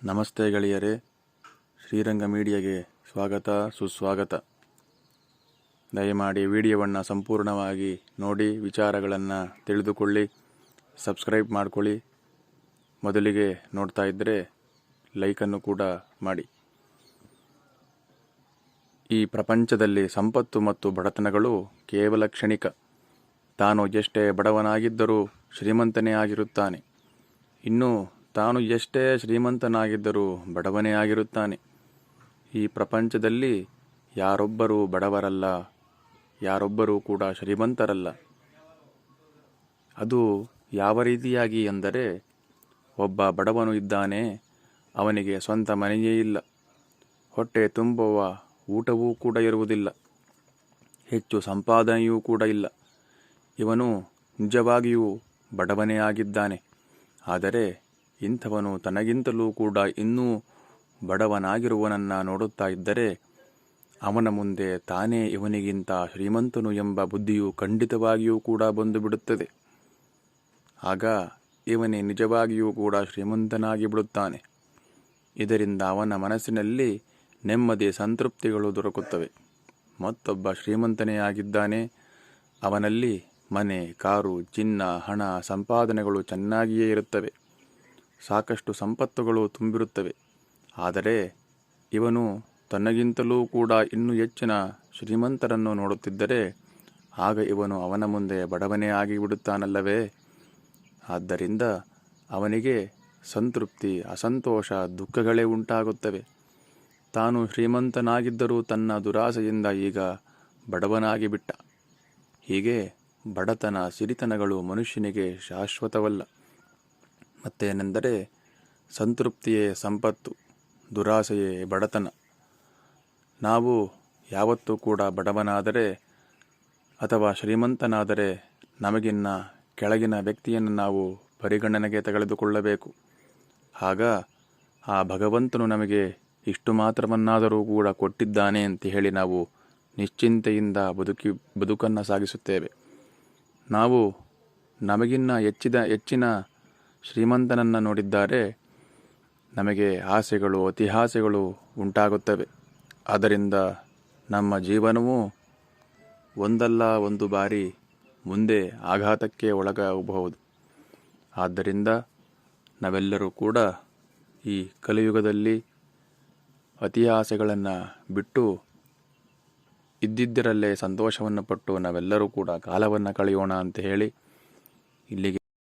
ನಮಸ್ತೆ ಗೆಳೆಯರೇ, ಶ್ರೀರಂಗ ಮೀಡಿಯಾಗೆ ಸ್ವಾಗತ ಸುಸ್ವಾಗತ. ದಯಮಾಡಿ ವಿಡಿಯೋವನ್ನು ಸಂಪೂರ್ಣವಾಗಿ ನೋಡಿ ವಿಚಾರಗಳನ್ನು ತಿಳಿದುಕೊಳ್ಳಿ. ಸಬ್ಸ್ಕ್ರೈಬ್ ಮಾಡ್ಕೊಳ್ಳಿ. ಮೊದಲಿಗೆ ನೋಡ್ತಾ ಇದ್ದರೆ ಲೈಕನ್ನು ಕೂಡ ಮಾಡಿ. ಈ ಪ್ರಪಂಚದಲ್ಲಿ ಸಂಪತ್ತು ಮತ್ತು ಬಡತನಗಳು ಕೇವಲ ಕ್ಷಣಿಕ. ತಾನು ಎಷ್ಟೇ ಬಡವನಾಗಿದ್ದರೂ ಶ್ರೀಮಂತನೇ ಆಗಿರುತ್ತಾನೆ. ಇನ್ನು ತಾನು ಎಷ್ಟೇ ಶ್ರೀಮಂತನಾಗಿದ್ದರೂ ಬಡವನೇ ಆಗಿರುತ್ತಾನೆ. ಈ ಪ್ರಪಂಚದಲ್ಲಿ ಯಾರೊಬ್ಬರೂ ಬಡವರಲ್ಲ, ಯಾರೊಬ್ಬರೂ ಕೂಡ ಶ್ರೀಮಂತರಲ್ಲ. ಅದು ಯಾವ ರೀತಿಯಾಗಿ ಎಂದರೆ, ಒಬ್ಬ ಬಡವನು ಇದ್ದಾನೆ, ಅವನಿಗೆ ಸ್ವಂತ ಮನೆಯೇ ಇಲ್ಲ, ಹೊಟ್ಟೆ ತುಂಬುವ ಊಟವೂ ಕೂಡ ಇರುವುದಿಲ್ಲ, ಹೆಚ್ಚು ಸಂಪಾದನೆಯೂ ಕೂಡ ಇಲ್ಲ. ಇವನು ನಿಜವಾಗಿಯೂ ಬಡವನೇ ಆಗಿದ್ದಾನೆ. ಆದರೆ ಇಂಥವನು ತನಗಿಂತಲೂ ಕೂಡ ಇನ್ನೂ ಬಡವನಾಗಿರುವನನ್ನು ನೋಡುತ್ತಾ ಇದ್ದರೆ ಅವನ ಮುಂದೆ ತಾನೇ ಇವನಿಗಿಂತ ಶ್ರೀಮಂತನು ಎಂಬ ಬುದ್ಧಿಯು ಖಂಡಿತವಾಗಿಯೂ ಕೂಡ ಬಂದು ಬಿಡುತ್ತದೆ. ಆಗ ಇವನೇ ನಿಜವಾಗಿಯೂ ಕೂಡ ಶ್ರೀಮಂತನಾಗಿ ಬಿಡುತ್ತಾನೆ. ಇದರಿಂದ ಅವನ ಮನಸ್ಸಿನಲ್ಲಿ ನೆಮ್ಮದಿ ಸಂತೃಪ್ತಿಗಳು ದೊರಕುತ್ತವೆ. ಮತ್ತೊಬ್ಬ ಶ್ರೀಮಂತನೇ ಆಗಿದ್ದಾನೆ, ಅವನಲ್ಲಿ ಮನೆ, ಕಾರು, ಚಿನ್ನ, ಹಣ, ಸಂಪಾದನೆಗಳು ಚೆನ್ನಾಗಿಯೇ ಇರುತ್ತವೆ, ಸಾಕಷ್ಟು ಸಂಪತ್ತುಗಳು ತುಂಬಿರುತ್ತವೆ. ಆದರೆ ಇವನು ತನ್ನಗಿಂತಲೂ ಕೂಡ ಇನ್ನೂ ಹೆಚ್ಚಿನ ಶ್ರೀಮಂತರನ್ನು ನೋಡುತ್ತಿದ್ದರೆ ಆಗ ಇವನು ಅವನ ಮುಂದೆ ಬಡವನೇ ಆಗಿಬಿಡುತ್ತಾನಲ್ಲವೇ. ಆದ್ದರಿಂದ ಅವನಿಗೆ ಸಂತೃಪ್ತಿ, ಅಸಂತೋಷ, ದುಃಖಗಳೇ ಉಂಟಾಗುತ್ತವೆ. ತಾನು ಶ್ರೀಮಂತನಾಗಿದ್ದರೂ ತನ್ನ ದುರಾಸೆಯಿಂದ ಈಗ ಬಡವನಾಗಿ ಬಿಟ್ಟ. ಹೀಗೆ ಬಡತನ, ಸಿರಿತನಗಳು ಮನುಷ್ಯನಿಗೆ ಶಾಶ್ವತವಲ್ಲ. ಮತ್ತೇನೆಂದರೆ, ಸಂತೃಪ್ತಿಯೇ ಸಂಪತ್ತು, ದುರಾಸೆಯೇ ಬಡತನ. ನಾವು ಯಾವತ್ತೂ ಕೂಡ ಬಡವನಾದರೆ ಅಥವಾ ಶ್ರೀಮಂತನಾದರೆ ನಮಗಿನ್ನ ಕೆಳಗಿನ ವ್ಯಕ್ತಿಯನ್ನು ನಾವು ಪರಿಗಣನೆಗೆ ತೆಗೆದುಕೊಳ್ಳಬೇಕು. ಆಗ ಆ ಭಗವಂತನು ನಮಗೆ ಇಷ್ಟು ಮಾತ್ರವನ್ನಾದರೂ ಕೂಡ ಕೊಟ್ಟಿದ್ದಾನೆ ಅಂತ ಹೇಳಿ ನಾವು ನಿಶ್ಚಿಂತೆಯಿಂದ ಬದುಕನ್ನು ಸಾಗಿಸುತ್ತೇವೆ. ನಾವು ನಮಗಿನ್ನ ಹೆಚ್ಚಿನ ಶ್ರೀಮಂತನನ್ನು ನೋಡಿದ್ದಾರೆ ನಮಗೆ ಆಸೆಗಳು, ಅತಿಹಾಸೆಗಳು ಉಂಟಾಗುತ್ತವೆ. ಆದ್ದರಿಂದ ನಮ್ಮ ಜೀವನವೂ ಒಂದಲ್ಲ ಒಂದು ಬಾರಿ ಮುಂದೆ ಆಘಾತಕ್ಕೆ ಒಳಗಾಗಬಹುದು. ಆದ್ದರಿಂದ ನಾವೆಲ್ಲರೂ ಕೂಡ ಈ ಕಲಿಯುಗದಲ್ಲಿ ಅತಿಹಾಸೆಗಳನ್ನು ಬಿಟ್ಟು ಇದ್ದಿದ್ದರಲ್ಲೇ ಸಂತೋಷವನ್ನು ಪಟ್ಟು ನಾವೆಲ್ಲರೂ ಕೂಡ ಕಾಲವನ್ನು ಕಳೆಯೋಣ ಅಂತ ಹೇಳಿ ಇಲ್ಲಿಗೆ